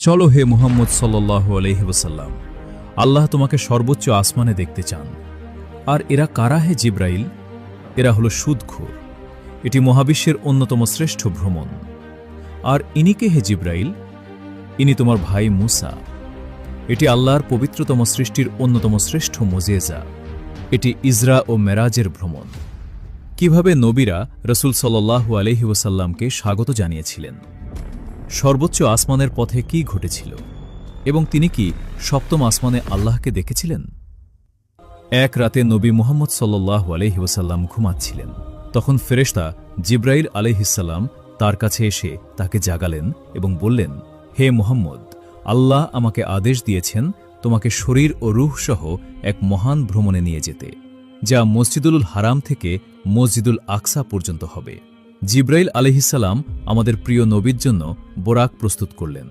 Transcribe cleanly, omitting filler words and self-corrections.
চলো হে মুহাম্মদ সাল্লাল্লাহু আলাইহি ওয়াসাল্লাম, আল্লাহ তোমাকে সর্বোচ্চ আসমানে দেখতে চান। আর এরা কারা হে জিব্রাইল? এরা হলো সুদখোর। এটি মহাবিশ্বের অন্যতম শ্রেষ্ঠ ভ্রমণ। আর ইনিকে হে জিব্রাইল? ইনি তোমার ভাই মুসা। এটি আল্লাহর পবিত্রতম সৃষ্টির অন্যতম শ্রেষ্ঠ মুজিজা। এটি ইসরা ও মেরাজের ভ্রমণ। কিভাবে নবীরা রসুল সাল্লাল্লাহু আলাইহি ওয়াসাল্লামকে স্বাগত জানিয়েছিলেন, সর্বোচ্চ আসমানের পথে কি ঘটেছিল, এবং তিনি কি সপ্তম আসমানে আল্লাহকে দেখেছিলেন। এক রাতে নবী মুহাম্মদ সাল্লাল্লাহু আলাইহি ওয়াসাল্লাম ঘুমাচ্ছিলেন। তখন ফেরেশতা জিব্রাইল আলাইহিসসালাম তার কাছে এসে তাকে জাগালেন এবং বললেন, হে মুহাম্মদ, আল্লাহ আমাকে আদেশ দিয়েছেন তোমাকে শরীর ও রূহ সহ এক মহান ভ্রমণে নিয়ে যেতে, যা মসজিদুল হারাম থেকে মসজিদুল আকসা পর্যন্ত হবে। জিব্রাইল আলাইহিসসালাম আমাদের প্রিয় নবীর জন্য বোরাক প্রস্তুত করলেন।